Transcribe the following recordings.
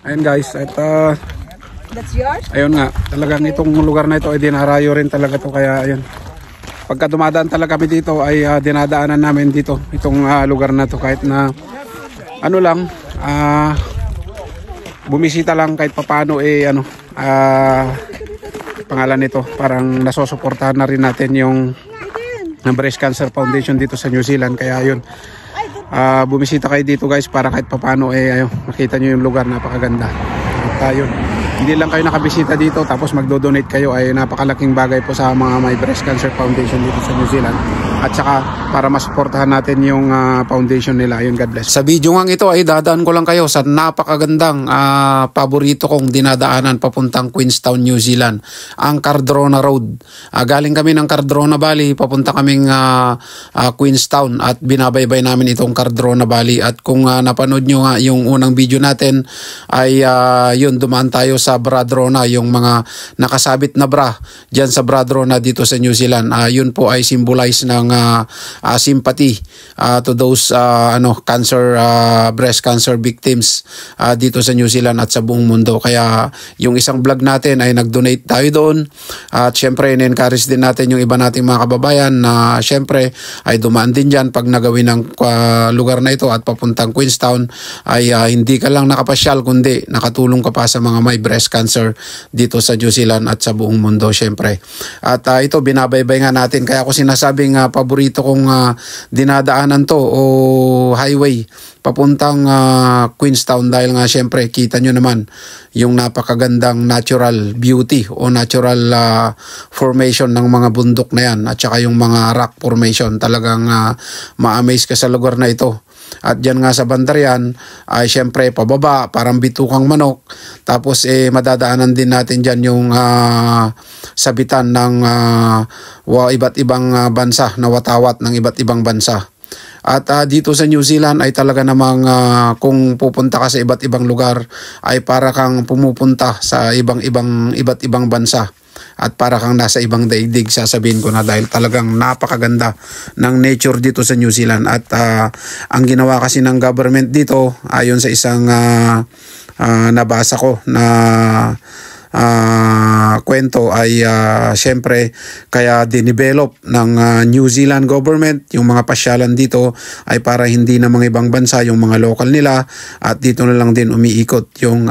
Ayun guys, at That's yours? ayun nga, talagang itong lugar na ito ay dinarayo rin talaga to, kaya ayun. Pagka dumadaan talaga kami dito ay dinadaanan namin dito itong lugar na to, kahit na ano lang, bumisita lang kahit papano pangalan nito, parang nasusuportahan na rin natin yung Breast Cancer Foundation dito sa New Zealand, kaya ayun. Bumisita kayo dito guys para kahit papano makita nyo yung lugar, napakaganda. At yun, hindi lang kayo nakabisita dito tapos magdo-donate kayo, ay napakalaking bagay po sa mga may Breast Cancer Foundation dito sa New Zealand, at saka para masuportahan natin yung foundation nila. Ayun, God bless. Sa video nga ito ay dadaan ko lang kayo sa napakagandang paborito kong dinadaanan papuntang Queenstown, New Zealand, ang Cardrona Road. Galing kami ng Cardrona Valley, papunta kaming Queenstown, at binabaybay namin itong Cardrona Valley. At kung napanood nyo nga yung unang video natin ay yun, dumaan tayo sa Bradrona, yung mga nakasabit na bra dyan sa Bradrona dito sa New Zealand. Yun po ay symbolize ng sympathy to those breast cancer victims dito sa New Zealand at sa buong mundo. Kaya yung isang vlog natin ay nag-donate tayo doon, at syempre in-encourage din natin yung iba nating mga kababayan na syempre ay dumaan din dyan pag nagawin ng lugar na ito at papuntang Queenstown, ay hindi ka lang nakapasyal kundi nakatulong ka pa sa mga may breast cancer dito sa New Zealand at sa buong mundo syempre. At ito binabaybay nga natin, kaya ako sinasabing paborito kong dinadaanan to o highway papuntang Queenstown, dahil nga syempre kita nyo naman yung napakagandang natural beauty o natural formation ng mga bundok na yan, at saka yung mga rock formation. Talagang ma-amaze ka sa lugar na ito. At dyan nga sa bandarian ay syempre pababa, parang bitukang manok. Tapos madadaanan din natin dyan yung sabitan ng iba't ibang bansa, na watawat ng iba't ibang bansa. At dito sa New Zealand ay talaga namang kung pupunta ka sa iba't ibang lugar ay para kang pumupunta sa iba't ibang bansa. At para kang nasa ibang daigdig, sasabihin ko na, dahil talagang napakaganda ng nature dito sa New Zealand. At ang ginawa kasi ng government dito, ayon sa isang nabasa ko na kwento, ay syempre kaya dinevelop ng New Zealand government yung mga pasyalan dito ay para hindi na mga ibang bansa yung mga local nila, at dito na lang din umiikot yung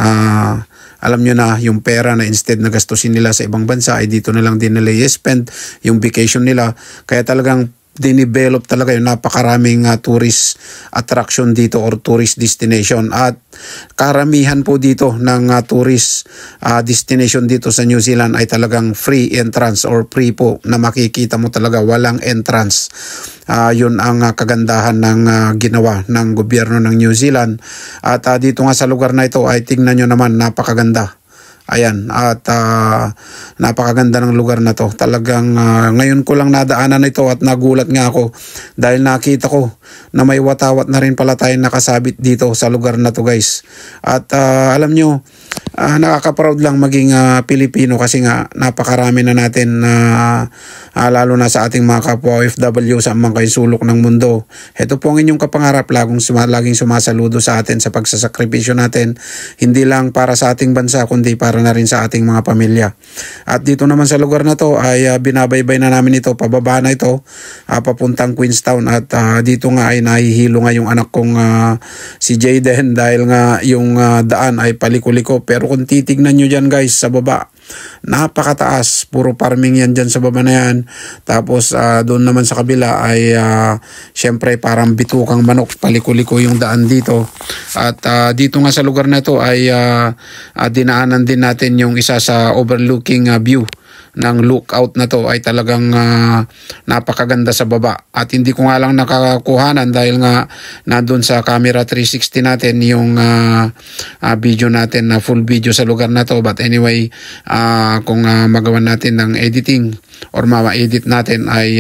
alam nyo na, yung pera na instead na gastusin nila sa ibang bansa ay dito na lang din nila i-spend yung vacation nila. Kaya talagang dinevelop talaga yung napakaraming tourist attraction dito or tourist destination, at karamihan po dito ng tourist destination dito sa New Zealand ay talagang free entrance or free po, na makikita mo talaga walang entrance. Yun ang kagandahan ng ginawa ng gobyerno ng New Zealand. At dito nga sa lugar na ito ay tingnan nyo naman, napakaganda. Ayan, at napakaganda ng lugar na to. Talagang ngayon ko lang nadaanan ito at nagulat nga ako dahil nakita ko na may watawat na rin pala tayong nakasabit dito sa lugar na to guys. At alam nyo, nakaka-proud lang maging Pilipino, kasi nga napakarami na natin lalo na sa ating mga kapwa OFW sa mga sulok ng mundo. Ito po ang inyong kapangarap, laging sumasaludo sa atin sa pagsasakripisyo natin, hindi lang para sa ating bansa kundi para na rin sa ating mga pamilya. At dito naman sa lugar na to ay binabaybay na namin ito, pababa na ito papuntang Queenstown. At dito nga ay nahihilo nga yung anak kong si Jayden, dahil nga yung daan ay paliko-liko. Pero kung titignan nyo dyan guys sa baba, napakataas, puro farming yan dyan sa baba na yan. Tapos doon naman sa kabila ay syempre parang bitukang manok, paliko-liko yung daan dito. At dito nga sa lugar na ito ay dinaanan din natin yung isa sa overlooking view ng lookout na to, ay talagang napakaganda sa baba. At hindi ko nga lang nakakuhanan dahil nga nandun sa camera 360 natin yung video natin na full video sa lugar na to. But anyway, kung magawa natin ng editing or ma-edit natin ay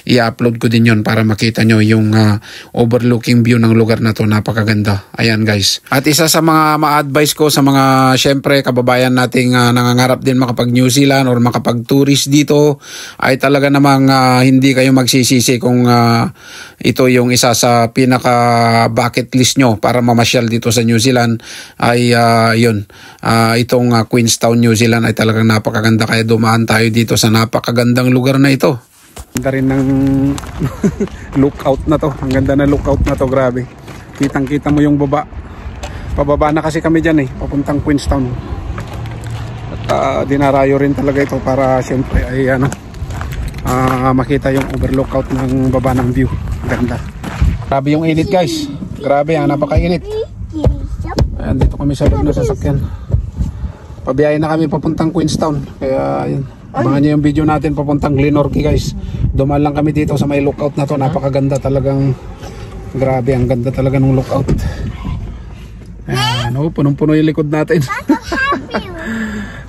i-upload ko din yon para makita nyo yung overlooking view ng lugar na to. Napakaganda. Ayan guys. At isa sa mga ma-advise ko sa mga syempre kababayan nating nangangarap din makapag New Zealand or makapag-tourist dito ay talaga namang hindi kayo magsisisi kung ito yung isa sa pinaka bucket list nyo para mamasyal dito sa New Zealand ay yun. Itong Queenstown, New Zealand ay talagang napakaganda, kaya dumaan tayo dito sa napakagandang lugar na ito. Ganda rin ng lookout na to. Ang ganda na lookout na to, grabe. Kitang-kita mo yung baba. Pababa na kasi kami dyan papuntang Queenstown. At dinarayo rin talaga ito para syempre ay makita yung overlookout ng baba ng view. Ganda. Grabe yung init guys. Grabe, napakainit. Ayan, dito kami sa loob ng sasakyan. Pabiyahe na kami papuntang Queenstown. Kaya yun, abangan nyo yung video natin papuntang Glenorchy guys. Dumaan lang kami dito sa may lookout na to. Napakaganda talagang. Grabe, ang ganda talaga ng lookout. Ayan, punong-puno yung likod natin.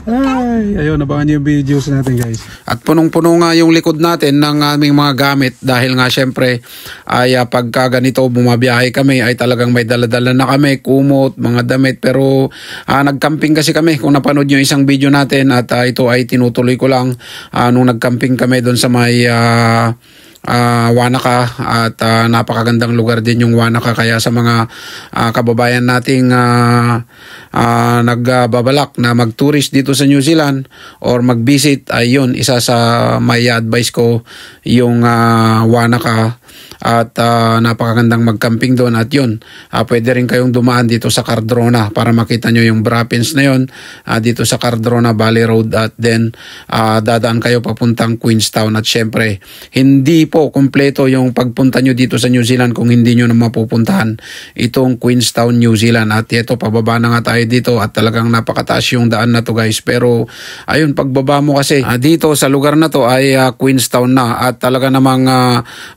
Ay, ayun, abangan nyo yung videos natin guys. At punong-puno nga yung likod natin ng aming mga gamit dahil nga syempre ay pagka ganito bumabiyahe kami ay talagang may daladala na kami, kumot, mga damit. Pero nagcamping kasi kami, kung napanood nyo isang video natin, at ito ay tinutuloy ko lang nung nagcamping kami doon sa may Wanaka, at napakagandang lugar din yung Wanaka. Kaya sa mga kababayan nating nagbabalak na mag-tourist dito sa New Zealand or mag-visit, ay yun, isa sa may advice ko yung Wanaka. At napakagandang mag-camping doon. At yun, pwede rin kayong dumaan dito sa Cardrona para makita nyo yung Brapins na yun, dito sa Cardrona Valley Road. At then dadaan kayo papuntang Queenstown. At syempre, hindi po kumpleto yung pagpunta nyo dito sa New Zealand kung hindi nyo na mapupuntahan itong Queenstown, New Zealand. At ito, pababa na nga tayo dito at talagang napakataas yung daan na to guys. Pero ayun, pagbaba mo kasi dito sa lugar na to ay Queenstown na, at talaga namang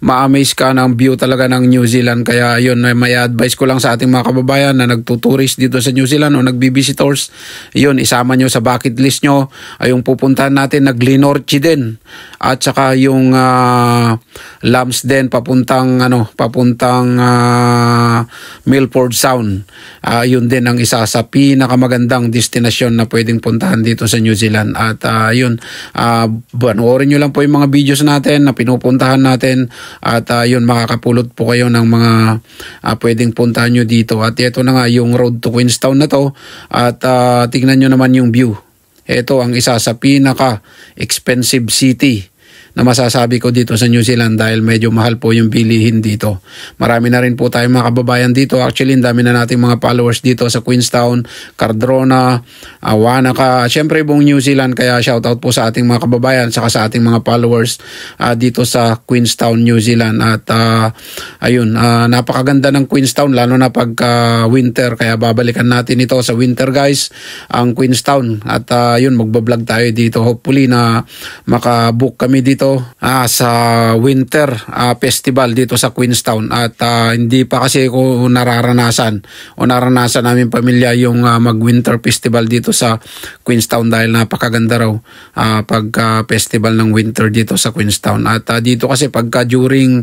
ma-amaze ka ng view talaga ng New Zealand. Kaya yun, may advice ko lang sa ating mga kababayan na nagtuturist dito sa New Zealand o nagbi-visitors, yun, isama nyo sa bucket list nyo ay yung pupuntahan natin na Glenorchy din, at saka yung Lumsden papuntang Milford Sound. Yun din ang isa sa pinakamagandang destinasyon na pwedeng puntahan dito sa New Zealand. At yun, panoorin nyo lang po yung mga videos natin na pinupuntahan natin, at yun, makakapulot po kayo ng mga pwedeng puntahan nyo dito. At ito na nga yung road to Queenstown na to, at tignan nyo naman yung view. Ito ang isa sa pinaka expensive city na masasabi ko dito sa New Zealand dahil medyo mahal po yung bilihin dito. Marami na rin po tayong mga kababayan dito. Actually, dami na nating mga followers dito sa Queenstown, Cardrona, Wanaka, syempre buong New Zealand. Kaya shoutout po sa ating mga kababayan saka sa ating mga followers dito sa Queenstown, New Zealand. At ayun, napakaganda ng Queenstown lalo na pagka winter. Kaya babalikan natin ito sa winter guys, ang Queenstown. At yun, magbablog tayo dito. Hopefully na makabook kami dito sa winter festival dito sa Queenstown. At hindi pa kasi ko nararanasan namin pamilya yung mag-winter festival dito sa Queenstown dahil napakaganda raw pagka festival ng winter dito sa Queenstown. At dito kasi pagka during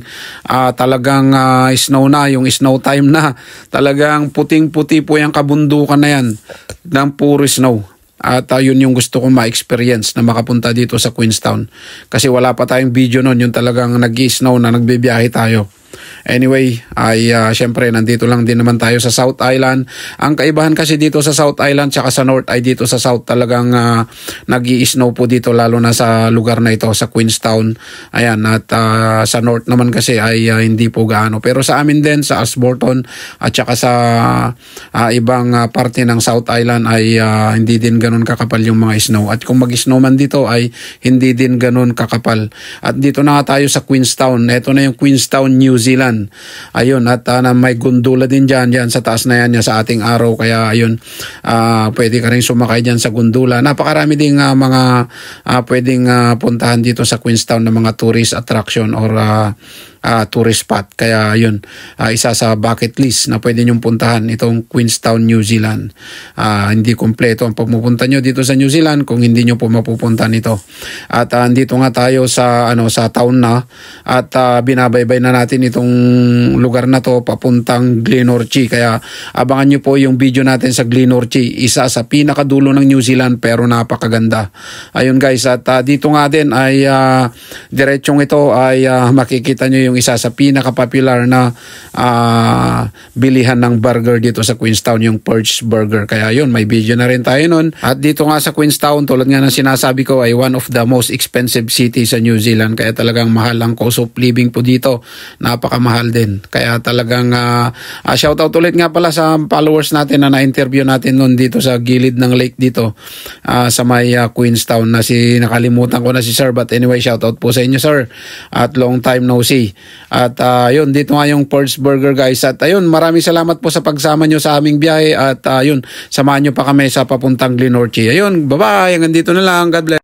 talagang snow na, yung snow time na, talagang puting-puti po yung kabundukan na yan ng puro snow. At yun yung gusto kong ma-experience na makapunta dito sa Queenstown. Kasi wala pa tayong video nun, yung talagang nag-snow na nagbibiyahe tayo. Anyway, ay syempre nandito lang din naman tayo sa South Island. Ang kaibahan kasi dito sa South Island tsaka sa North ay dito sa South talagang nag-i-snow po dito lalo na sa lugar na ito sa Queenstown. Ayan, at sa North naman kasi ay hindi po gaano. Pero sa amin din sa Ashburton at tsaka sa ibang parte ng South Island ay hindi din ganun kakapal yung mga snow. At kung mag-snow man dito ay hindi din ganun kakapal. At dito na nga tayo sa Queenstown. Ito na yung Queenstown, New Zealand. Ayun, at may gundula din dyan sa taas na yan sa ating araw. Kaya ayun, pwede ka rin sumakay dyan sa gundula. Napakarami ding mga pwedeng puntahan dito sa Queenstown na mga tourist attraction or tourist spot. Kaya yun, isa sa bucket list na pwede nyong puntahan itong Queenstown, New Zealand. Hindi kompleto ang pagpupunta nyo dito sa New Zealand kung hindi nyo po mapupuntahan ito. At andito nga tayo sa town na at binabaybay na natin itong lugar na to papuntang Glenorchy. Kaya abangan nyo po yung video natin sa Glenorchy, isa sa pinakadulo ng New Zealand pero napakaganda. Ayun guys, at dito nga din ay diretsong ito ay makikita nyo yung isa sa pinaka-popular na bilihan ng burger dito sa Queenstown, yung Perch Burger. Kaya yun, may video na rin tayo nun. At dito nga sa Queenstown, tulad nga ng sinasabi ko, ay one of the most expensive cities sa New Zealand. Kaya talagang mahal ang cost of living po dito. Napakamahal din. Kaya talagang shoutout ulit nga pala sa followers natin na na-interview natin nun dito sa gilid ng lake dito sa may Queenstown na nakalimutan ko na si Sir. But anyway, shoutout po sa inyo Sir. At long time no see. At yun, dito nga yung Perch Burger guys. At ayun, maraming salamat po sa pagsama nyo sa aming biyahe. At yun, samahan nyo pa kami sa papuntang Glenorchy. Ayun, bye-bye. Hanggang dito na lang. God bless.